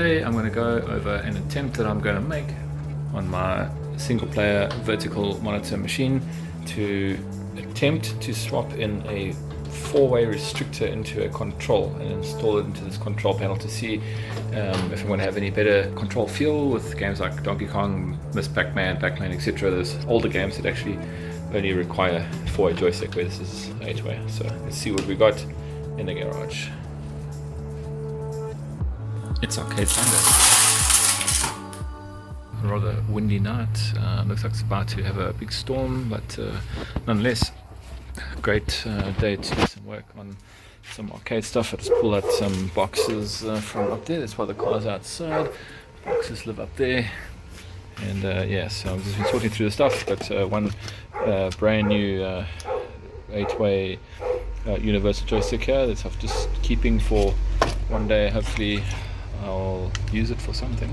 today I'm going to go over an attempt that I'm going to make on my single player vertical monitor machine to attempt to swap in a four-way restrictor into a control and install it into this control panel to see if I'm going to have any better control feel with games like Donkey Kong, Miss Pac-Man, Pac-Man, etc. There's older games that actually only require four-way joystick, where this is eight-way. So let's see what we got in the garage. It's Arcade Sunday. A rather windy night. Looks like it's about to have a big storm, but nonetheless, great day to do some work on some arcade stuff. I just pulled out some boxes from up there. That's why the car's outside. Boxes live up there. And yeah, so I've just been sorting through the stuff. Got one brand new 8-way universal joystick here that I'm just keeping for one day. Hopefully I'll use it for something.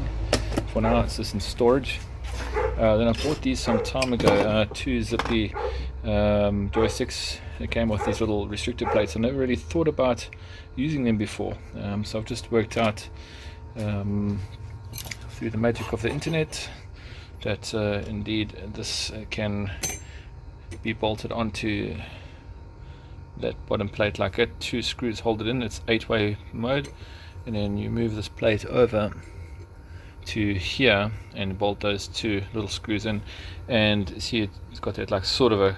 For now it's just in storage. Then I bought these some time ago, two Zippy joysticks. They came with these little restrictor plates. I never really thought about using them before, so I've just worked out through the magic of the internet that indeed this can be bolted onto that bottom plate like that. Two screws hold it in. It's 8-way mode, and then you move this plate over to here and bolt those two little screws in, and see it's got that like sort of a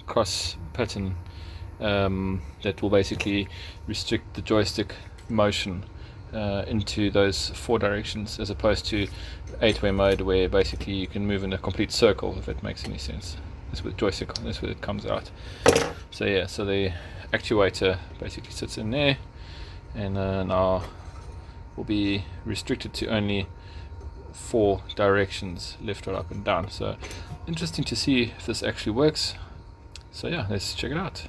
cross pattern that will basically restrict the joystick motion into those four directions, as opposed to 8-way mode where basically you can move in a complete circle, if that makes any sense. That's with joystick, that's where it comes out. So yeah, so the actuator basically sits in there, and now will be restricted to only four directions, left, right, up and down. So interesting to see if this actually works. So yeah, let's check it out.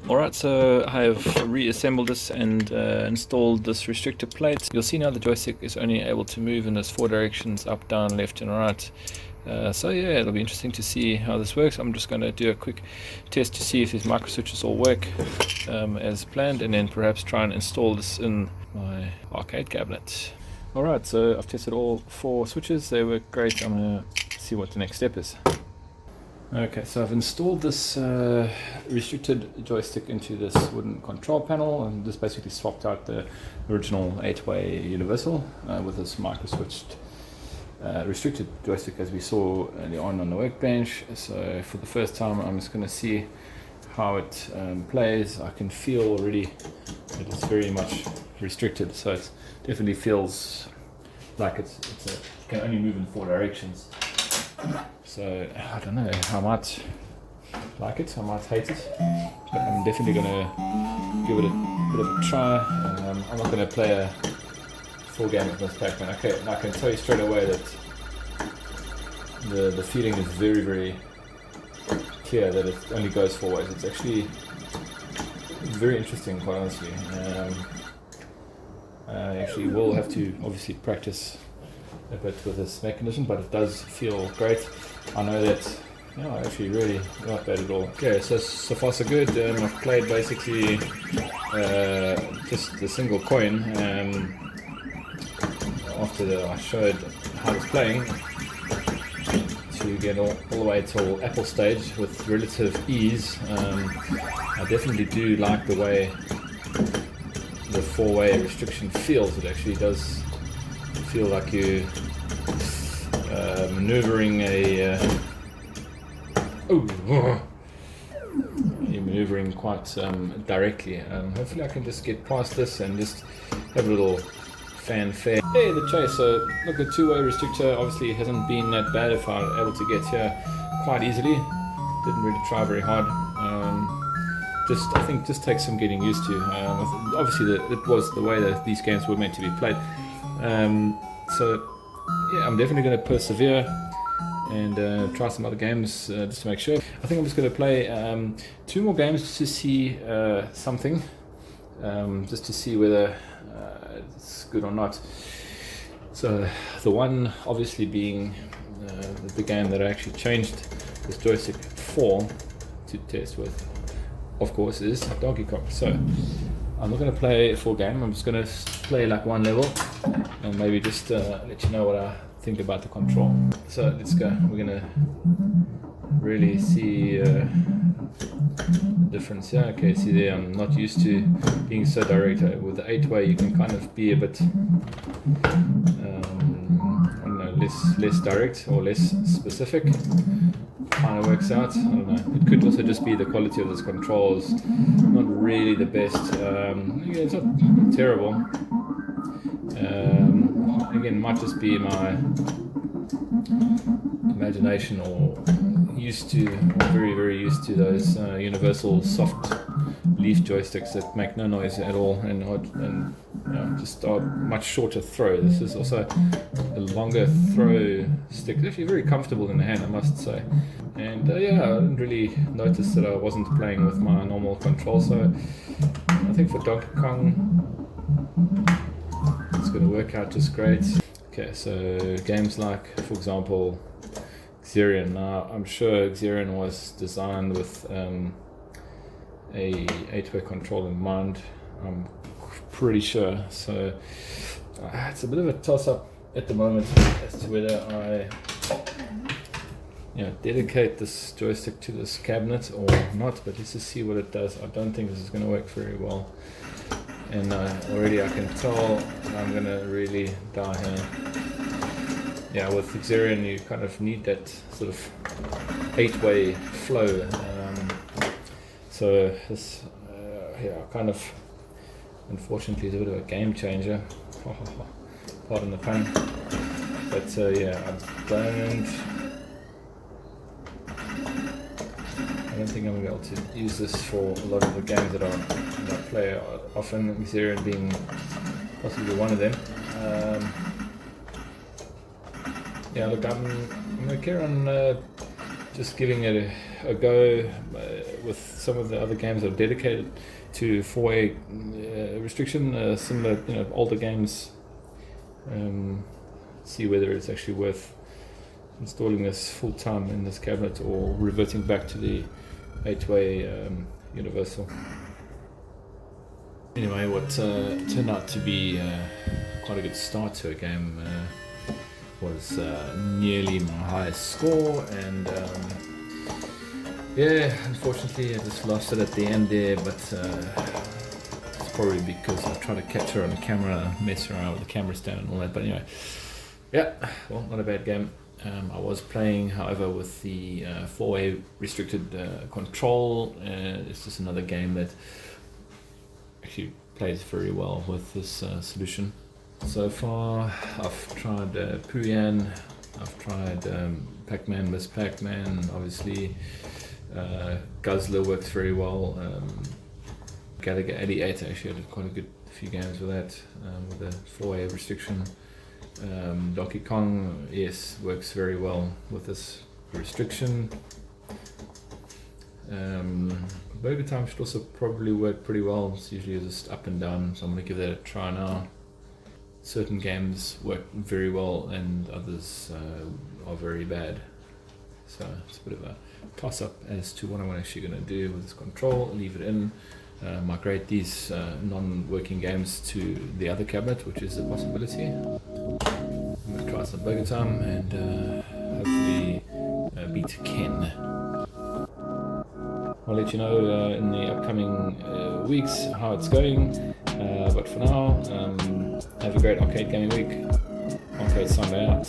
Alright, so I have reassembled this and installed this restrictor plate. You'll see now the joystick is only able to move in those four directions, up, down, left and right. So yeah, it'll be interesting to see how this works. I'm just going to do a quick test to see if these micro switches all work as planned, and then perhaps try and install this in my arcade cabinet. Alright, so I've tested all four switches. They work great. I'm going to see what the next step is. Okay, so I've installed this restricted joystick into this wooden control panel, and just basically swapped out the original 8-way universal with this micro switched restricted joystick, as we saw earlier on the workbench. So for the first time I'm just going to see how it plays. I can feel already that it's very much restricted, so it definitely feels like it can only move in four directions. So I don't know, I might like it, I might hate it, but I'm definitely going to give it a bit of a try. I'm not going to play a full game of Miss Pac-Man. Okay, I can tell you straight away that the feeling is very, very clear that it only goes four ways. It's actually very interesting, quite honestly. I actually will have to obviously practice a bit with this mechanism, but it does feel great. I know that, yeah, actually really not bad at all. Okay, so far so good. I've played basically just the single coin. After I showed how it's playing, to get all the way till Apple stage with relative ease. I definitely do like the way the four-way restriction feels. It actually does feel like you're maneuvering you're maneuvering quite directly. Hopefully I can just get past this and just have a little fanfare. Hey, the chase. So look, the two-way restrictor obviously hasn't been that bad if I'm able to get here quite easily. Didn't really try very hard. I think just takes some getting used to. Obviously it was the way that these games were meant to be played. So yeah, I'm definitely going to persevere and try some other games just to make sure. I think I'm just going to play two more games just to see something, just to see whether it's good or not. So the one obviously being the game that I actually changed this joystick for to test with, of course, is Donkey Kong. So I'm not going to play a full game. I'm just going to play like one level and maybe just let you know what I think about the control. So let's go. We're going to really see the difference here. Okay, see there, I'm not used to being so direct. With the 8-way you can kind of be a bit I don't know, less direct or less specific. Kind of works out. I don't know. It could also just be the quality of this control is not really the best. Yeah, it's not terrible. Again, might just be my imagination or very used to those universal soft leaf joysticks that make no noise at all and just are much shorter throw. This is also a longer throw stick. It's actually very comfortable in the hand, I must say. And yeah, I didn't really notice that I wasn't playing with my normal control, so I think for Donkey Kong it's going to work out just great. Okay, so games like, for example, Xerion. Now, I'm sure Xerion was designed with a 8-way control in mind. I'm pretty sure. So it's a bit of a toss-up at the moment as to whether I dedicate this joystick to this cabinet or not. But let's just see what it does. I don't think this is going to work very well. And already I can tell I'm going to really die here. Yeah, with Xerion you kind of need that sort of 8-way flow. So this, kind of, unfortunately, is a bit of a game changer. Pardon the pun. But yeah, I don't think I'm going to be able to use this for a lot of the games that I play often, Xerion being possibly one of them. Yeah, look, I'm going to carry on just giving it a go with some of the other games that are dedicated to 4-way restriction, similar, older games. See whether it's actually worth installing this full time in this cabinet or reverting back to the 8-way universal. Anyway, what turned out to be quite a good start to a game was nearly my highest score, and yeah, unfortunately I just lost it at the end there, but it's probably because I tried to capture on the camera, mess around with the camera stand and all that. But anyway, yeah, well, not a bad game. I was playing, however, with the 4-way restricted control. It's just another game that actually plays very well with this solution. So far, I've tried Puyan, I've tried Pac-Man, Miss Pac-Man, obviously. Guzzler works very well. Gallagher 88, actually, I did quite a good few games with that, with the 4-way restriction. Donkey Kong, yes, works very well with this restriction. Burger Time should also probably work pretty well. It's usually just up and down, so I'm going to give that a try now. Certain games work very well and others are very bad. So it's a bit of a toss-up as to what I'm actually going to do with this control. Leave it in, migrate these non-working games to the other cabinet, which is a possibility. I'm going to try some Burger Time and hopefully beat Ken. I'll let you know in the upcoming weeks how it's going, but for now, have a great arcade gaming week. Arcade Sunday out.